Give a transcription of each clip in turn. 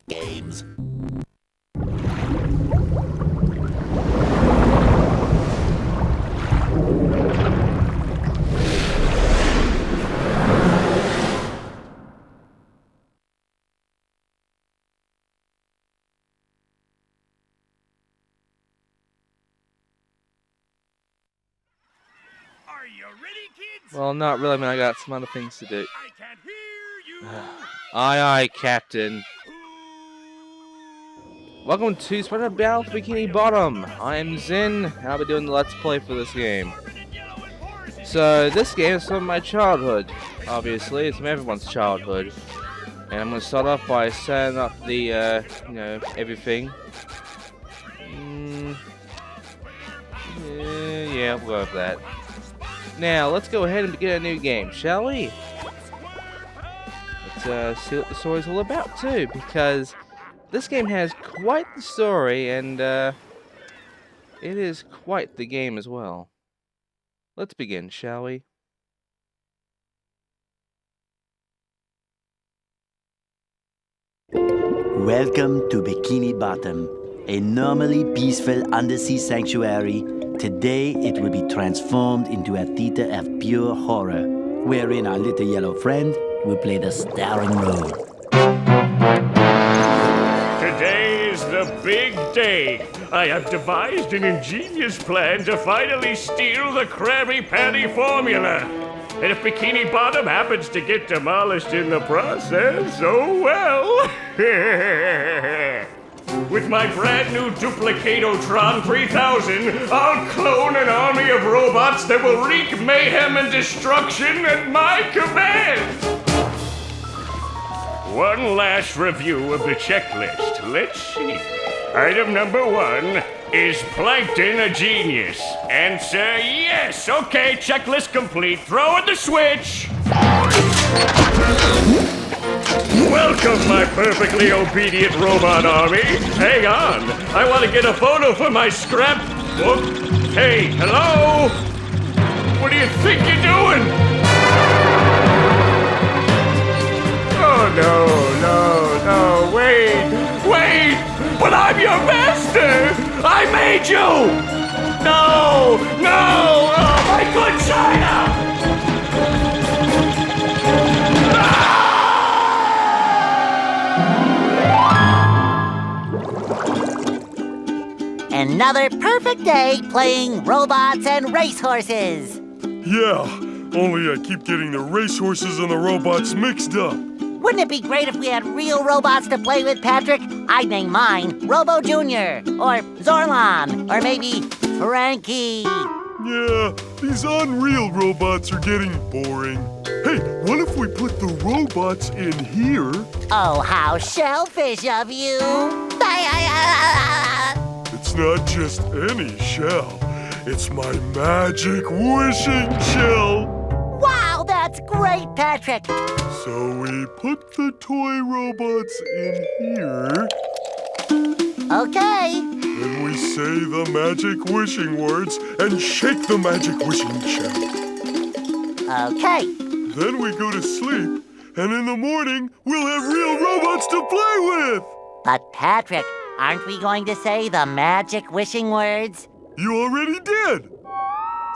Games. Are you ready, kids? Well, not really. I mean, I got some other things to do. I can't hear you. Aye, aye, Captain. Welcome to SpongeBob Battle for Bikini Bottom. I am Zen, and I'll be doing the Let's Play for this game. So, this game is from my childhood. Obviously, it's from everyone's childhood. And I'm going to start off by setting up the, everything. Yeah, we'll go with that. Now, let's go ahead and begin a new game, shall we? Let's see what the story's all about, too, because this game has quite the story, and it is quite the game as well. Let's begin, shall we? Welcome to Bikini Bottom, a normally peaceful undersea sanctuary. Today it will be transformed into a theater of pure horror, wherein our little yellow friend will play the starring role. Today is the big day. I have devised an ingenious plan to finally steal the Krabby Patty formula. And if Bikini Bottom happens to get demolished in the process, oh well. With my brand new Duplicatotron 3000, I'll clone an army of robots that will wreak mayhem and destruction at my command. One last review of the checklist. Let's see. Item number 1. Is Plankton a genius? Answer yes. Okay, checklist complete. Throw in the switch. Welcome, my perfectly obedient robot army. Hang on. I want to get a photo for my scrapbook. Hey, hello? What do you think you're doing? Oh, no, wait. But I'm your master. I made you. No, oh, my good China. Another perfect day playing robots and racehorses. Yeah, only I keep getting the racehorses and the robots mixed up. Wouldn't it be great if we had real robots to play with, Patrick? I'd name mine Robo Jr. or Zorlon or maybe Frankie. Yeah, these unreal robots are getting boring. Hey, what if we put the robots in here? Oh, how shellfish of you. It's not just any shell. It's my magic wishing shell. Wow, that's great, Patrick. So we put the toy robots in here. Okay. Then we say the magic wishing words and shake the magic wishing shell. Okay. Then we go to sleep, and in the morning, we'll have real robots to play with! But Patrick, aren't we going to say the magic wishing words? You already did!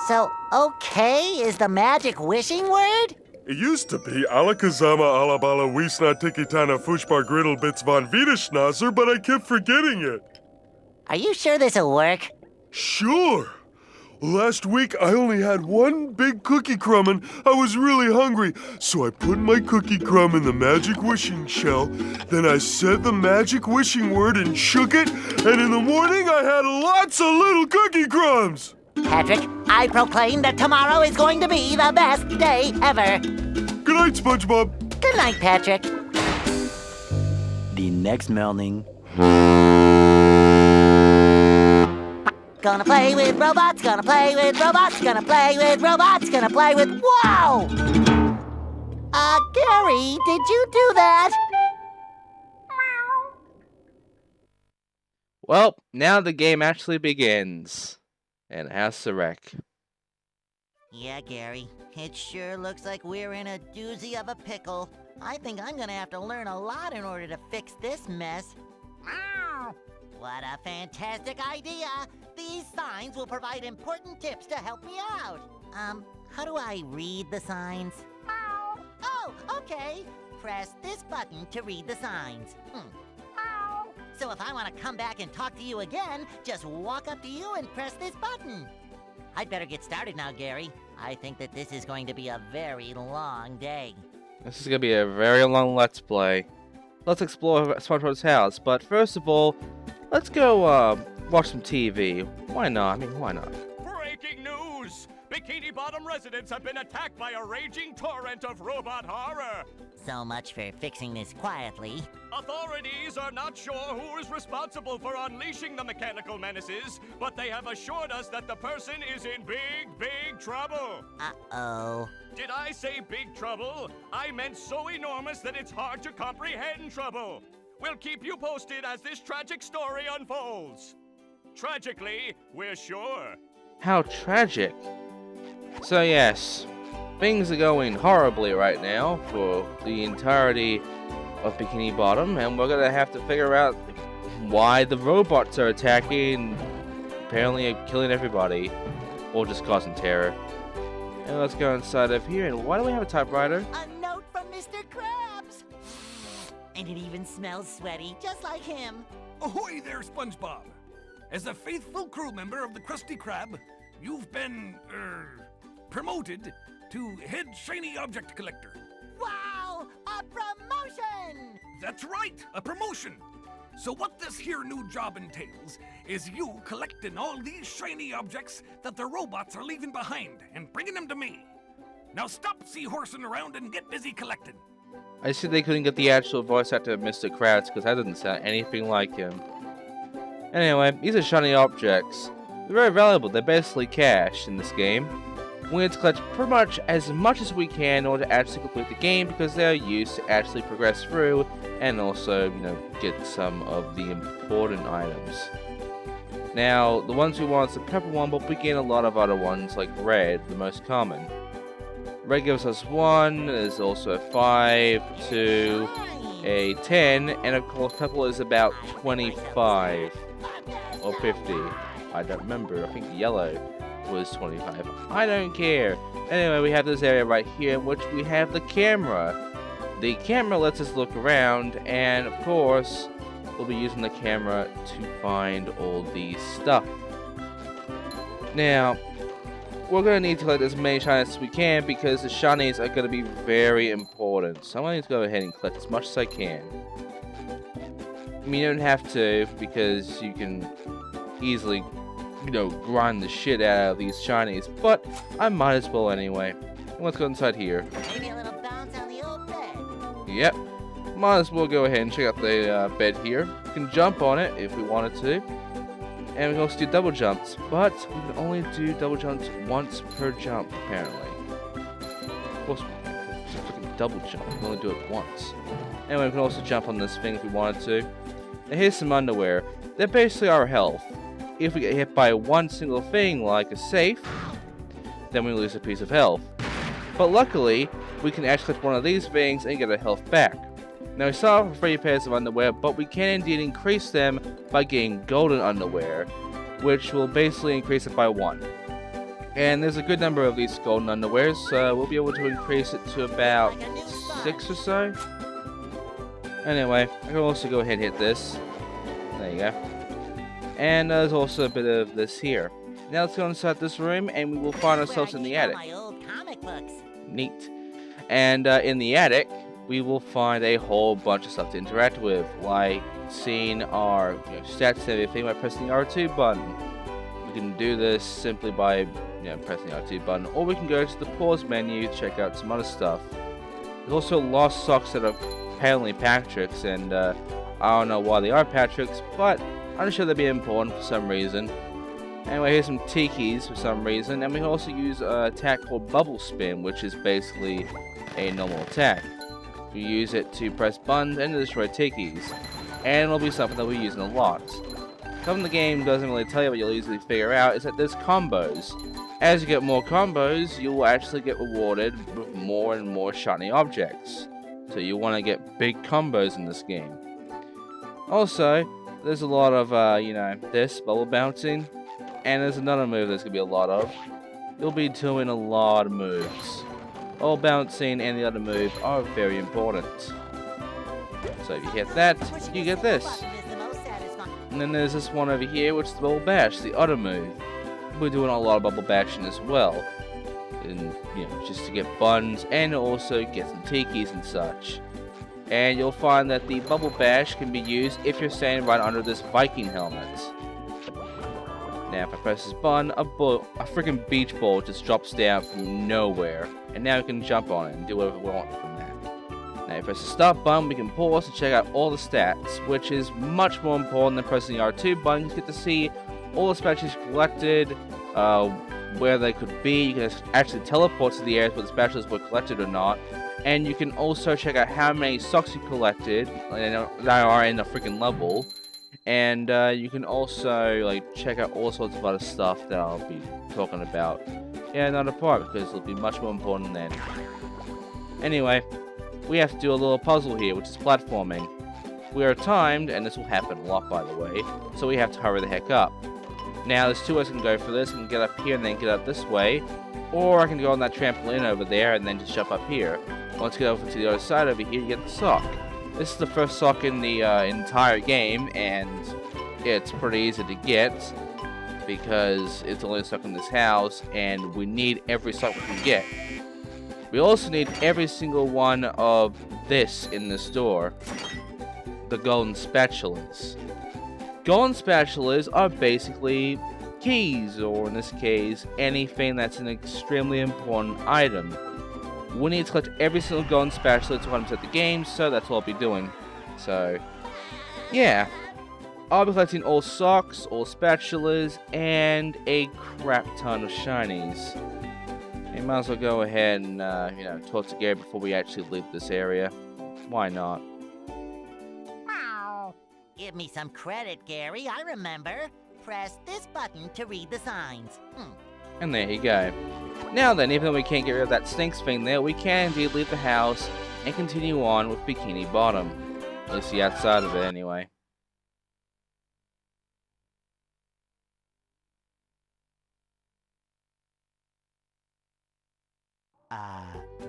So, okay is the magic wishing word? It used to be Alakazama Alabala Wiesna Tikitana Fushbar Griddle Bits von Wiederschnauzer, but I kept forgetting it. Are you sure this'll work? Sure! Last week, I only had one big cookie crumb and I was really hungry, so I put my cookie crumb in the magic wishing shell, then I said the magic wishing word and shook it, and in the morning I had lots of little cookie crumbs! Patrick, I proclaim that tomorrow is going to be the best day ever. Good night, SpongeBob. Good night, Patrick. The next morning, Gonna play with robots, gonna play with robots, gonna play with robots, gonna play with... Whoa! Gary, did you do that? Well, now the game actually begins. And has to wreck. Yeah, Gary, it sure looks like we're in a doozy of a pickle. I think I'm gonna have to learn a lot in order to fix this mess. What a fantastic idea! These signs will provide important tips to help me out. How do I read the signs? Oh, okay. Press this button to read the signs. So if I want to come back and talk to you again, just walk up to you and press this button. I'd better get started now, Gary. I think that this is going to be a very long day. This is going to be a very long Let's Play. Let's explore SpongeBob's house, but first of all, let's go watch some TV. Why not? I mean, why not? Breaking news! Bikini Bottom residents have been attacked by a raging torrent of robot horror. So much for fixing this quietly. Authorities are not sure who is responsible for unleashing the mechanical menaces, but they have assured us that the person is in big trouble. Uh-oh. Did I say big trouble? I meant so enormous that it's hard to comprehend trouble. We'll keep you posted as this tragic story unfolds. Tragically, we're sure. How tragic. So yes, things are going horribly right now for the entirety of Bikini Bottom, and we're gonna have to figure out why the robots are attacking, apparently killing everybody, or just causing terror. And let's go inside of here, and why do we have a typewriter? A note from Mr. Krabs! And it even smells sweaty, just like him. Ahoy there, SpongeBob! As a faithful crew member of the Krusty Krab, you've been, promoted to head shiny object collector. Wow! A promotion! That's right, a promotion! So what this here new job entails is you collecting all these shiny objects that the robots are leaving behind and bringing them to me. Now stop seahorsing around and get busy collecting. I see they couldn't get the actual voice actor of Mr. Krabs because that doesn't sound anything like him. Anyway, these are shiny objects. They're very valuable. They're basically cash in this game. We need to collect pretty much as we can in order to actually complete the game because they are used to actually progress through and also, get some of the important items. Now, the ones we want is the purple one, but we gain a lot of other ones like red, the most common. Red gives us 1, there's also a 5, 2, a 10, and of course purple is about 25 or 50. I don't remember. I think yellow was 25. I don't care. Anyway, we have this area right here in which we have the camera. The camera lets us look around, and of course, we'll be using the camera to find all these stuff. Now, we're going to need to collect as many shinies as we can because the shinies are going to be very important. So I'm going to go ahead and collect as much as I can. I mean, you don't have to because you can easily, grind the shit out of these shinies, but I might as well anyway. Let's go inside here. Maybe a little bounce on the old bed. Yep. Might as well go ahead and check out the bed here. We can jump on it if we wanted to. And we can also do double jumps, but we can only do double jumps once per jump, apparently. Of course, it's a freaking double jump. We can only do it once. Anyway, we can also jump on this thing if we wanted to. And here's some underwear. They're basically our health. If we get hit by one single thing, like a safe, then we lose a piece of health. But luckily, we can actually click one of these things and get our health back. Now we start off with 3 pairs of underwear, but we can indeed increase them by getting golden underwear, which will basically increase it by 1. And there's a good number of these golden underwears, so we'll be able to increase it to about 6 or so. Anyway, I can also go ahead and hit this. There you go. And there's also a bit of this here. Now let's go inside this room and we will find ourselves in the attic. My old comic books. Neat. And in the attic, we will find a whole bunch of stuff to interact with, like seeing our stats and everything by pressing the R2 button. We can do this simply by pressing the R2 button, or we can go to the pause menu to check out some other stuff. There's also lost socks that are apparently Patrick's, and I don't know why they are Patrick's, but I'm sure they'd be important for some reason. Anyway, here's some tikis for some reason, and we can also use an attack called Bubble Spin, which is basically a normal attack. We use it to press buttons and to destroy tikis, and it'll be something that we're using a lot. Something the game doesn't really tell you, but you'll easily figure out, is that there's combos. As you get more combos, you will actually get rewarded with more and more shiny objects. So you want to get big combos in this game. Also, there's a lot of, this, bubble bouncing. And there's another move there's going to be a lot of. You'll be doing a lot of moves. Bubble bouncing and the other move are very important. So if you hit that, you get this. And then there's this one over here, which is the Bubble Bash, the other move. We're doing a lot of bubble bashing as well. And, just to get buttons and also get some tikis and such. And you'll find that the Bubble Bash can be used if you're standing right under this Viking helmet. Now if I press this button, a freaking beach ball just drops down from nowhere. And now we can jump on it and do whatever we want from that. Now if I press the start button, we can pause and check out all the stats, which is much more important than pressing the R2 button. You get to see all the spatulas collected, where they could be. You can actually teleport to the areas where the spatulas were collected or not. And you can also check out how many socks you collected that are in a freaking level. And you can also check out all sorts of other stuff that I'll be talking about in another part, because it'll be much more important then. Anyway, we have to do a little puzzle here, which is platforming. We are timed, and this will happen a lot by the way, so we have to hurry the heck up. Now there's two ways I can go for this. I can get up here and then get up this way, or I can go on that trampoline over there and then just jump up here. Once you get over to the other side over here, you get the sock. This is the first sock in the entire game, and it's pretty easy to get because it's only stuck in this house, and we need every sock we can get. We also need every single one of this in the store, the Golden Spatulas. Golden Spatulas are basically keys, or in this case, anything that's an extremely important item. We need to collect every single Golden Spatula to 100% the game, so that's what I'll be doing. So, yeah. I'll be collecting all socks, all spatulas, and a crap ton of shinies. You might as well go ahead and, talk to Gary before we actually leave this area. Why not? Give me some credit, Gary. I remember. Press this button to read the signs. And there you go. Now then, even though we can't get rid of that stinks thing there, we can indeed leave the house and continue on with Bikini Bottom. At least the outside of it, anyway.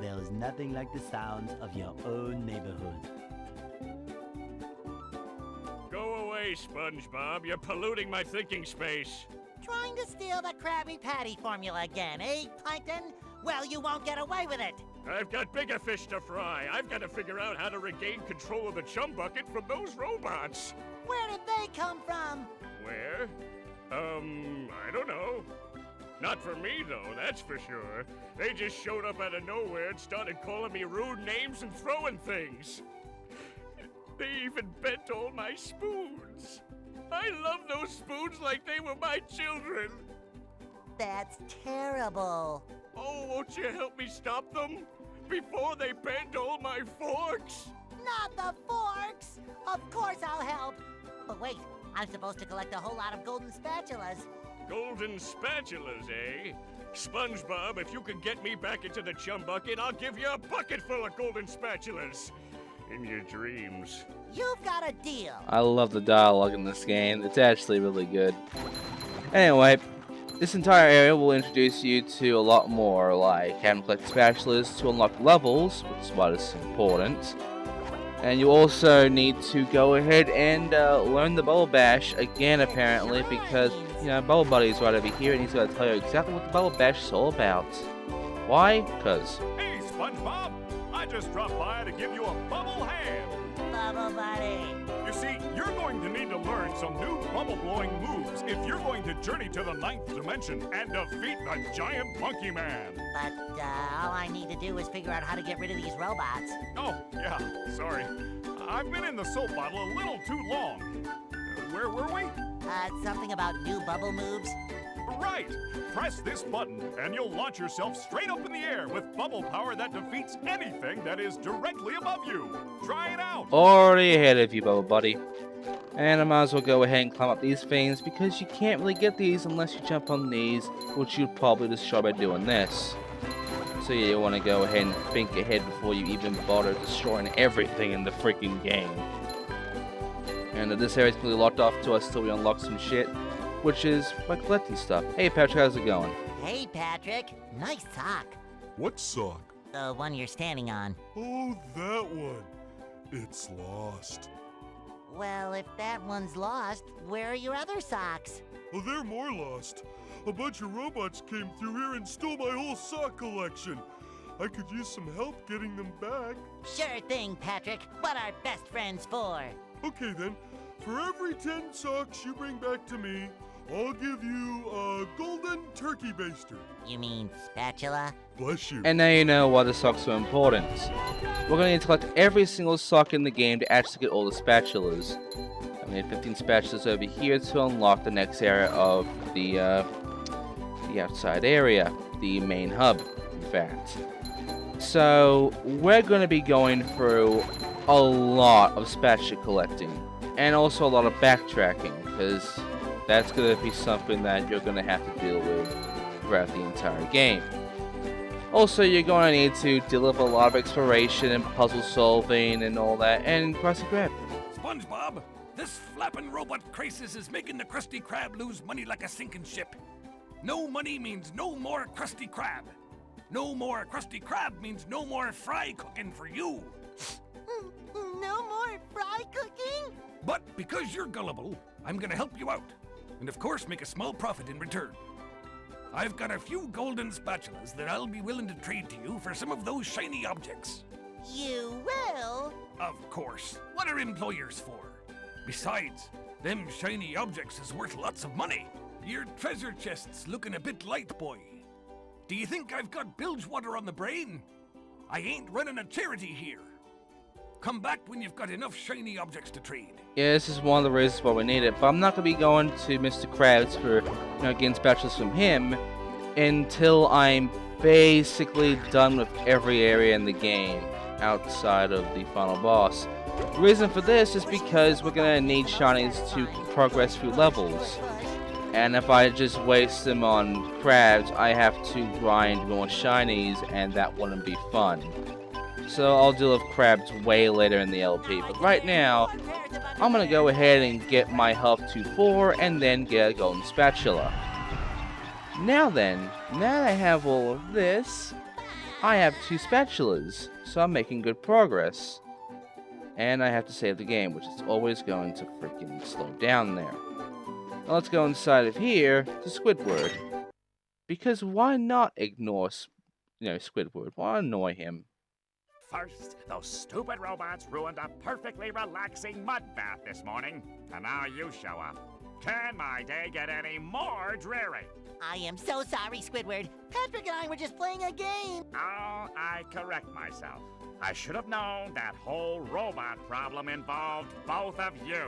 There's nothing like the sounds of your own neighborhood. Go away, SpongeBob. You're polluting my thinking space. Trying to steal the Krabby Patty formula again, eh, Plankton? Well, you won't get away with it. I've got bigger fish to fry. I've got to figure out how to regain control of the Chum Bucket from those robots. Where did they come from? Where? I don't know. Not for me, though, that's for sure. They just showed up out of nowhere and started calling me rude names and throwing things. They even bent all my spoons. I love those spoons like they were my children. That's terrible. Oh, won't you help me stop them? Before they bend all my forks? Not the forks! Of course I'll help. But wait, I'm supposed to collect a whole lot of golden spatulas. Golden spatulas, eh? SpongeBob, if you can get me back into the Chum Bucket, I'll give you a bucket full of golden spatulas. In your dreams. You've got a deal. I love the dialogue in this game. It's actually really good. Anyway, this entire area will introduce you to a lot more, like having to collect spatulas to unlock levels, which is why it's important. And you also need to go ahead and learn the Bubble Bash again, apparently, because, Bubble Buddy's right over here, and he's going to tell you exactly what the Bubble Bash is all about. Why? Because... Hey, SpongeBob! I just dropped by to give you a bubble hand. Bubble buddy. You see, you're going to need to learn some new bubble-blowing moves if you're going to journey to the 9th dimension and defeat the giant monkey man. But all I need to do is figure out how to get rid of these robots. Oh, yeah, sorry. I've been in the soap bottle a little too long. Where were we? Something about new bubble moves? Right! Press this button and you'll launch yourself straight up in the air with bubble power that defeats anything that is directly above you. Try it out! Already ahead of you, Bubble Buddy. And I might as well go ahead and climb up these things because you can't really get these unless you jump on these, which you'd probably destroy by doing this. So yeah, you want to go ahead and think ahead before you even bother destroying everything in the freaking game. And this area's completely locked off to us till we unlock some shit, which is by collecting stuff. Hey Patrick, how's it going? Hey, Patrick. Nice sock. What sock? The one you're standing on. Oh, that one. It's lost. Well, if that one's lost, where are your other socks? Oh, they're more lost. A bunch of robots came through here and stole my whole sock collection. I could use some help getting them back. Sure thing, Patrick. What are best friends for? Okay then, for every 10 socks you bring back to me, I'll give you a golden turkey baster. You mean spatula? Bless you. And now you know why the socks are important. We're going to need to collect every single sock in the game to actually get all the spatulas. I need 15 spatulas over here to unlock the next area of the outside area, the main hub, in fact. So we're going to be going through a lot of spatula collecting, and also a lot of backtracking, because that's going to be something that you're going to have to deal with throughout the entire game. Also, you're going to need to deliver a lot of exploration and puzzle solving and all that, and Krusty Krab. SpongeBob, this flapping robot crisis is making the Krusty Krab lose money like a sinking ship. No money means no more Krusty Krab. No more Krusty Krab means no more fry cooking for you. No more fry cooking? But because you're gullible, I'm gonna help you out. And of course make a small profit in return. I've got a few golden spatulas that I'll be willing to trade to you for some of those shiny objects. You will? Of course. What are employers for? Besides, them shiny objects is worth lots of money. Your treasure chest's looking a bit light, boy. Do you think I've got bilge water on the brain? I ain't running a charity here. Come back when you've got enough shiny objects to trade. Yeah, this is one of the reasons why we need it, but I'm not going to be going to Mr. Krabs for, getting spatulas from him until I'm basically done with every area in the game outside of the final boss. The reason for this is because we're going to need shinies to progress through levels. And if I just waste them on crabs, I have to grind more shinies, and that wouldn't be fun. So I'll deal with crabs way later in the LP. But right now, I'm going to go ahead and get my health to 4, and then get a golden spatula. Now then, now that I have all of this, I have 2 spatulas. So I'm making good progress. And I have to save the game, which is always going to freaking slow down there. Now let's go inside of here to Squidward. Because why not ignore, Squidward? Why annoy him? First, those stupid robots ruined a perfectly relaxing mud bath this morning, and now you show up. Can my day get any more dreary? I am so sorry, Squidward. Patrick and I were just playing a game. Oh, I correct myself. I should have known that whole robot problem involved both of you.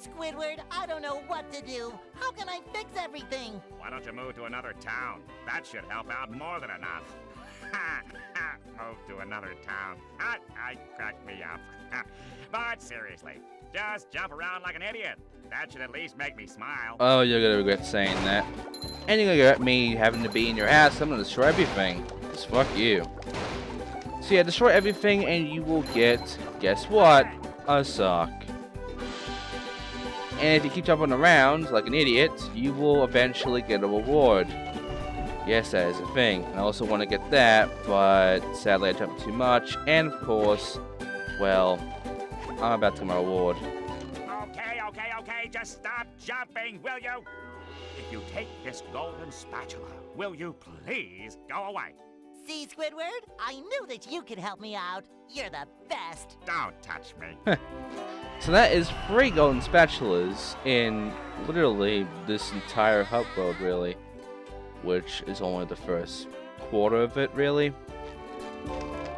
Squidward, I don't know what to do. How can I fix everything? Why don't you move to another town? That should help out more than enough. Move to another town. I cracked me up. But seriously, just jump around like an idiot. That should at least make me smile. Oh, you're gonna regret saying that. And you're gonna regret me having to be in your ass. I'm gonna destroy everything. Just fuck you. So yeah, destroy everything and you will get, guess what? A sock. And if you keep jumping around like an idiot, you will eventually get a reward. Yes, that is a thing. I also want to get that, but sadly I jumped too much. And of course, well, I'm about to get my reward. Okay, just stop jumping, will you? If you take this golden spatula, will you please go away? See, Squidward? I knew that you could help me out. You're the best. Don't touch me. So that is 3 golden spatulas in literally this entire hub world, really. Which is only the first quarter of it, really.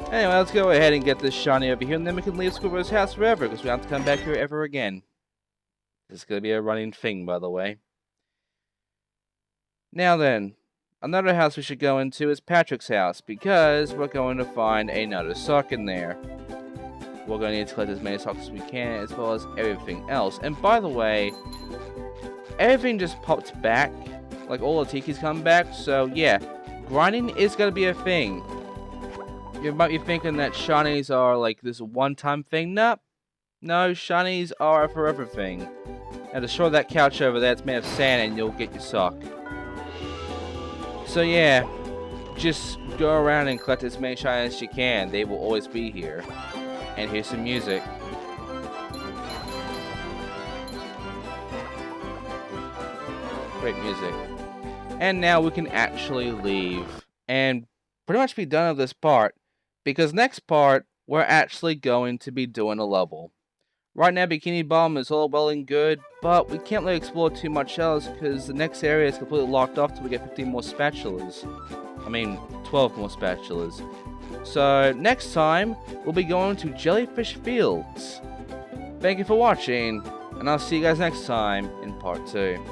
Anyway, let's go ahead and get this shiny over here, and then we can leave Squidward's house forever, because we don't have to come back here ever again. This is going to be a running thing, by the way. Now then, another house we should go into is Patrick's house, because we're going to find another sock in there. We're going to need to collect as many socks as we can, as well as everything else. And by the way, everything just popped back. Like, all the tikis come back, so yeah. Grinding is going to be a thing. You might be thinking that shinies are like this one-time thing. Nope. No, shinies are a forever thing. Now destroy that couch over there, it's made of sand, and you'll get your sock. So yeah, just go around and collect as many shinies as you can. They will always be here. And here's some music. Great music. And now we can actually leave and pretty much be done with this part, because next part we're actually going to be doing a level. Right now Bikini Bottom is all well and good, but we can't really explore too much else because the next area is completely locked off till we get 15 more spatulas. I mean 12 more spatulas. So next time we'll be going to Jellyfish Fields. Thank you for watching, and I'll see you guys next time in part 2.